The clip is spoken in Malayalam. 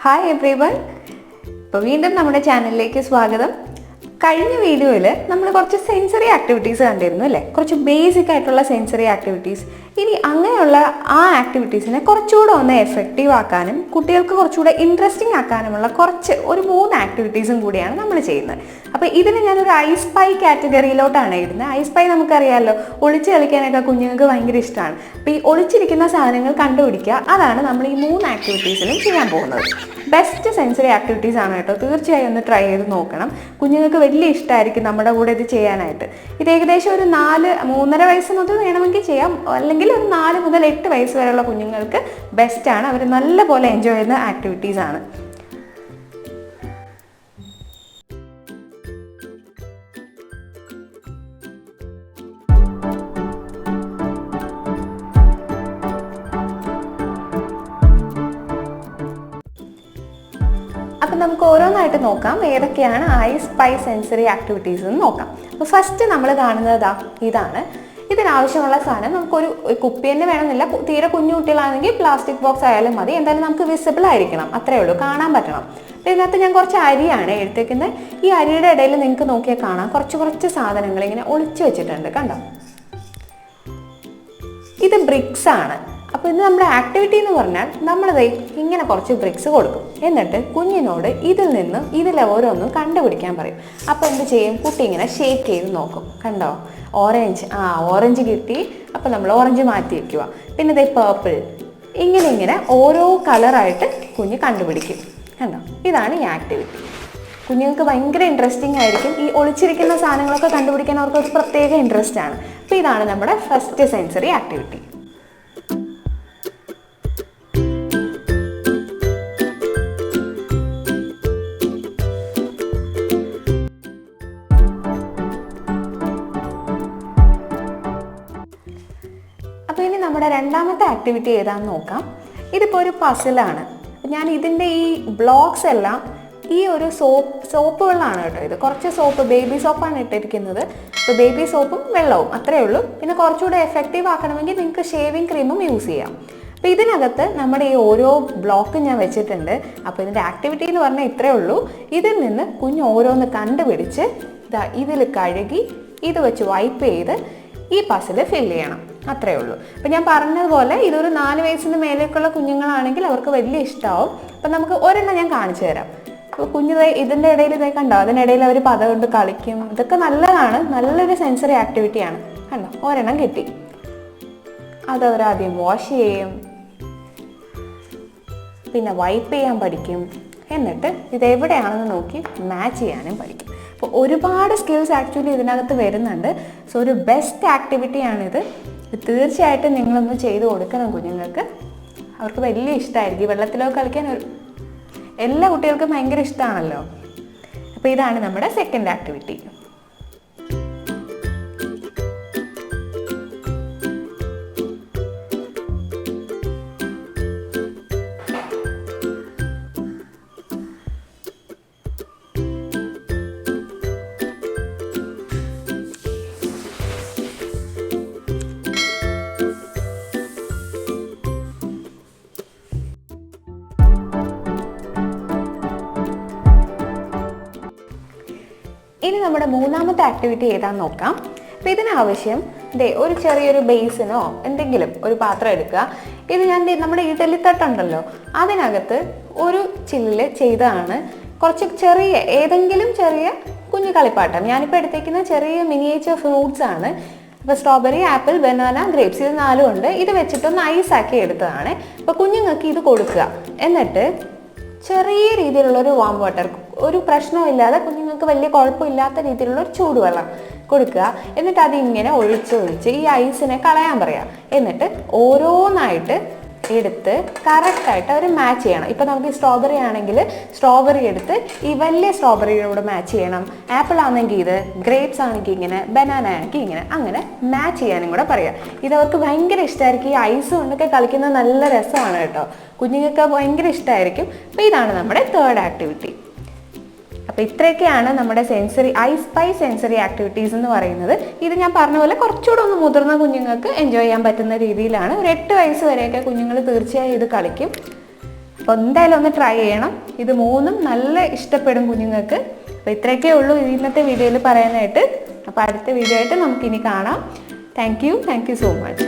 Hi everyone. ഇപ്പോൾ വീണ്ടും നമ്മുടെ ചാനലിലേക്ക് സ്വാഗതം. കഴിഞ്ഞ വീഡിയോയിൽ നമ്മൾ കുറച്ച് സെൻസറി ആക്ടിവിറ്റീസ് കണ്ടിരുന്നു അല്ലേ? കുറച്ച് ബേസിക് ആയിട്ടുള്ള സെൻസറി ആക്ടിവിറ്റീസ്. ഇനി അങ്ങനെയുള്ള ആ ആക്ടിവിറ്റീസിനെ കുറച്ചുകൂടെ ഒന്ന് എഫക്റ്റീവ് ആക്കാനും കുട്ടികൾക്ക് കുറച്ചുകൂടെ ഇൻട്രസ്റ്റിംഗ് ആക്കാനുമുള്ള ഒരു 3 ആക്ടിവിറ്റീസും കൂടിയാണ് നമ്മൾ ചെയ്യുന്നത്. അപ്പോൾ ഇതിന് ഞാനൊരു ഐ സ്പൈ കാറ്റഗറിയിലോട്ടാണ് ഇടുന്നത്. ഐ സ്പൈ നമുക്കറിയാമല്ലോ, ഒളിച്ച് കളിക്കാനൊക്കെ കുഞ്ഞുങ്ങൾക്ക് ഭയങ്കര ഇഷ്ടമാണ്. അപ്പോൾ ഈ ഒളിച്ചിരിക്കുന്ന സാധനങ്ങൾ കണ്ടുപിടിക്കുക, അതാണ് നമ്മൾ ഈ 3 ആക്ടിവിറ്റീസിലും ചെയ്യാൻ പോകുന്നത്. ബെസ്റ്റ് സെൻസറി ആക്ടിവിറ്റീസ് ആണ് കേട്ടോ. തീർച്ചയായും ഒന്ന് ട്രൈ ചെയ്ത് നോക്കണം. കുഞ്ഞുങ്ങൾക്ക് വലിയ ഇഷ്ടമായിരിക്കും നമ്മുടെ കൂടെ ഇത് ചെയ്യാനായിട്ട്. ഇത് ഏകദേശം ഒരു 3.5 വയസ്സ് മുതൽ വേണമെങ്കിൽ ചെയ്യാം, അല്ലെങ്കിൽ ഒരു 4 മുതൽ 8 വയസ്സ് വരെയുള്ള കുഞ്ഞുങ്ങൾക്ക് ബെസ്റ്റാണ്. അവർ നല്ലപോലെ എൻജോയ് ചെയ്യുന്ന ആക്ടിവിറ്റീസ് ആണ്. അപ്പം നമുക്ക് ഓരോന്നായിട്ട് നോക്കാം ഏതൊക്കെയാണ് ഐ സ്പൈ സെൻസറി ആക്ടിവിറ്റീസ് എന്ന് നോക്കാം. അപ്പോൾ ഫസ്റ്റ് നമ്മൾ കാണുന്നത് ഇതാണ്. ഇതിനാവശ്യമുള്ള സാധനം നമുക്കൊരു കുപ്പി തന്നെ വേണമെന്നില്ല. തീരെ കുഞ്ഞു കുട്ടികളാണെങ്കിൽ പ്ലാസ്റ്റിക് ബോക്സ് ആയാലും മതി. എന്തായാലും നമുക്ക് വിസിബിൾ ആയിരിക്കണം, അത്രയേ ഉള്ളൂ, കാണാൻ പറ്റണം. അപ്പോൾ ഇതിനകത്ത് ഞാൻ കുറച്ച് അരിയാണ് എടുത്തേക്കുന്നത്. ഈ അരിയുടെ ഇടയിൽ നിങ്ങൾക്ക് നോക്കിയാൽ കാണാം കുറച്ച് സാധനങ്ങൾ ഇങ്ങനെ ഒളിച്ചു വെച്ചിട്ടുണ്ട്, കണ്ടോ? ഇത് ബ്രിക്സ് ആണ്. അപ്പോൾ ഇത് നമ്മുടെ ആക്ടിവിറ്റി എന്ന് പറഞ്ഞാൽ നമ്മളിത് ഇങ്ങനെ കുറച്ച് ബ്രിക്സ് കൊടുക്കും. എന്നിട്ട് കുഞ്ഞിനോട് ഇതിൽ ഓരോന്നും കണ്ടുപിടിക്കാൻ പറയും. അപ്പോൾ എന്ത് ചെയ്യും? കുട്ടി ഇങ്ങനെ ഷേക്ക് ചെയ്ത് നോക്കും. കണ്ടോ? ഓറഞ്ച് കിട്ടി. അപ്പോൾ നമ്മൾ ഓറഞ്ച് മാറ്റി വയ്ക്കുക. പിന്നെ ഇതേ പേർപ്പിൾ. ഇങ്ങനെ ഓരോ കളറായിട്ട് കുഞ്ഞ് കണ്ടുപിടിക്കും. കണ്ടോ? ഇതാണ് ഈ ആക്ടിവിറ്റി. കുഞ്ഞുങ്ങൾക്ക് ഭയങ്കര ഇൻട്രസ്റ്റിംഗ് ആയിരിക്കും. ഈ ഒളിച്ചിരിക്കുന്ന സാധനങ്ങളൊക്കെ കണ്ടുപിടിക്കാൻ അവർക്ക് ഒരു പ്രത്യേക ഇൻട്രസ്റ്റ് ആണ്. അപ്പോൾ ഇതാണ് നമ്മുടെ ഫസ്റ്റ് സെൻസറി ആക്ടിവിറ്റി. അപ്പോൾ ഇനി നമ്മുടെ രണ്ടാമത്തെ ആക്ടിവിറ്റി ഏതാണെന്ന് നോക്കാം. ഇതിപ്പോൾ ഒരു പസിലാണ്. ഞാൻ ഇതിൻ്റെ ഈ ബ്ലോക്സ് എല്ലാം ഈ ഒരു സോപ്പ് വെള്ളമാണ് കേട്ടോ. ഇത് കുറച്ച് സോപ്പ്, ബേബി സോപ്പാണ് ഇട്ടിരിക്കുന്നത്. അപ്പോൾ ബേബി സോപ്പും വെള്ളവും അത്രയേ ഉള്ളൂ. പിന്നെ കുറച്ചുകൂടെ എഫക്റ്റീവ് ആക്കണമെങ്കിൽ നിങ്ങൾക്ക് ഷേവിങ് ക്രീമും യൂസ് ചെയ്യാം. അപ്പോൾ ഇതിനകത്ത് നമ്മുടെ ഈ ഓരോ ബ്ലോക്കും ഞാൻ വെച്ചിട്ടുണ്ട്. അപ്പോൾ ഇതിൻ്റെ ആക്ടിവിറ്റി എന്ന് പറഞ്ഞാൽ ഇത്രയേ ഉള്ളൂ. ഇതിൽ നിന്ന് കുഞ്ഞ് ഓരോന്ന് കണ്ടുപിടിച്ച് ഇതിൽ കഴുകി ഇത് വെച്ച് വൈപ്പ് ചെയ്ത് ഈ പസിൽ ഫില്ല് ചെയ്യണം, അത്രയേ ഉള്ളൂ. അപ്പം ഞാൻ പറഞ്ഞതുപോലെ ഇതൊരു 4 വയസ്സിന് മേലേക്കുള്ള കുഞ്ഞുങ്ങളാണെങ്കിൽ അവർക്ക് വലിയ ഇഷ്ടമാവും. അപ്പം നമുക്ക് ഒരെണ്ണം ഞാൻ കാണിച്ചു തരാം. അപ്പോൾ കുഞ്ഞ് ഇതിൻ്റെ ഇടയിൽ കണ്ടോ? അതിനിടയിൽ അവർ പത കൊണ്ട് കളിക്കും. ഇതൊക്കെ നല്ലതാണ്, നല്ലൊരു സെൻസറി ആക്ടിവിറ്റിയാണ്. കണ്ടോ? ഒരെണ്ണം കിട്ടി. അതവരാദ്യം വാഷ് ചെയ്യും, പിന്നെ വൈപ്പ് ചെയ്യാൻ പഠിക്കും. എന്നിട്ട് ഇതെവിടെയാണെന്ന് നോക്കി മാച്ച് ചെയ്യാനും പഠിക്കും. അപ്പോൾ ഒരുപാട് സ്കിൽസ് ആക്ച്വലി ഇതിനകത്ത് വരുന്നുണ്ട്. സോ ഒരു ബെസ്റ്റ് ആക്ടിവിറ്റിയാണിത്. തീർച്ചയായിട്ടും നിങ്ങളൊന്ന് ചെയ്ത് കൊടുക്കണം കുഞ്ഞുങ്ങൾക്ക്. അവർക്ക് വലിയ ഇഷ്ടമായിരിക്കും. വെള്ളത്തിലൊക്കെ കളിക്കാൻ എല്ലാ കുട്ടികൾക്കും ഭയങ്കര ഇഷ്ടമാണല്ലോ. അപ്പോൾ ഇതാണ് നമ്മുടെ സെക്കൻഡ് ആക്ടിവിറ്റി. ഇനി നമ്മുടെ മൂന്നാമത്തെ ആക്ടിവിറ്റി ഏതാന്ന് നോക്കാം. അപ്പോൾ ഇതിനാവശ്യം ഒരു ചെറിയൊരു ബേസിനോ എന്തെങ്കിലും ഒരു പാത്രം എടുക്കുക. ഇത് ഞാൻ നമ്മുടെ ഇഡലിത്തട്ടുണ്ടല്ലോ, അതിനകത്ത് ഒരു ചില്ല് ചെയ്തതാണ്. കുറച്ച് ഏതെങ്കിലും ചെറിയ കുഞ്ഞു കളിപ്പാട്ടം. ഞാനിപ്പോൾ എടുത്തേക്കുന്ന ചെറിയ മിനിയേച്ചർ ഫ്രൂട്ട്സ് ആണ്. ഇപ്പോൾ സ്ട്രോബെറി, ആപ്പിൾ, ബനാന, ഗ്രേപ്സ്, ഇത് 4 ഉണ്ട്. ഇത് വെച്ചിട്ടൊന്ന് ഐസാക്കി എടുത്തതാണ്. അപ്പോൾ കുഞ്ഞുങ്ങൾക്ക് ഇത് കൊടുക്കുക. എന്നിട്ട് ചെറിയ രീതിയിലുള്ളൊരു വാം വാട്ടർ, ഒരു പ്രശ്നമില്ലാതെ കുഞ്ഞുങ്ങൾക്ക് വലിയ കുഴപ്പമില്ലാത്ത രീതിയിലുള്ള ഒരു ചൂടുവെള്ളം കൊടുക്കുക. എന്നിട്ട് അതിങ്ങനെ ഒഴിച്ച് ഈ ഐസിനെ കളയാൻ പറയാം. എന്നിട്ട് ഓരോന്നായിട്ട് എടുത്ത് കറക്റ്റായിട്ട് അവർ മാച്ച് ചെയ്യണം. ഇപ്പം നമുക്ക് ഈ സ്ട്രോബെറി ആണെങ്കിൽ സ്ട്രോബെറി എടുത്ത് ഈ വലിയ സ്ട്രോബെറിയോട് മാച്ച് ചെയ്യണം. ആപ്പിൾ ആണെങ്കിൽ ഇത്, ഗ്രേപ്സ് ആണെങ്കിൽ ഇങ്ങനെ, ബനാന ആണെങ്കിൽ ഇങ്ങനെ, അങ്ങനെ മാച്ച് ചെയ്യാനും കൂടെ പറയാം. ഇതവർക്ക് ഭയങ്കര ഇഷ്ടമായിരിക്കും. ഈ ഐസ് കൊണ്ടൊക്കെ കളിക്കുന്നത് നല്ല രസമാണ് കേട്ടോ. കുഞ്ഞുങ്ങൾക്ക് ഭയങ്കര ഇഷ്ടമായിരിക്കും. അപ്പോൾ ഇതാണ് നമ്മുടെ തേർഡ് ആക്ടിവിറ്റി. അപ്പോൾ ഇത്രയൊക്കെയാണ് നമ്മുടെ ഐ സ്പൈ സെൻസറി ആക്ടിവിറ്റീസ് എന്ന് പറയുന്നത്. ഇത് ഞാൻ പറഞ്ഞ പോലെ കുറച്ചുകൂടെ ഒന്ന് മുതിർന്ന കുഞ്ഞുങ്ങൾക്ക് എൻജോയ് ചെയ്യാൻ പറ്റുന്ന രീതിയിലാണ്. ഒരു 8 വയസ്സ് വരെയൊക്കെ കുഞ്ഞുങ്ങൾ തീർച്ചയായും ഇത് കളിക്കും. അപ്പോൾ എന്തായാലും ഒന്ന് ട്രൈ ചെയ്യണം. ഇത് മൂന്നും നല്ല ഇഷ്ടപ്പെടും കുഞ്ഞുങ്ങൾക്ക്. അപ്പോൾ ഇത്രയൊക്കെ ഉള്ളൂ ഇന്നത്തെ വീഡിയോയിൽ പറയാനായിട്ട്. അപ്പോൾ അടുത്ത വീഡിയോ ആയിട്ട് നമുക്കിനി കാണാം. Thank you so much.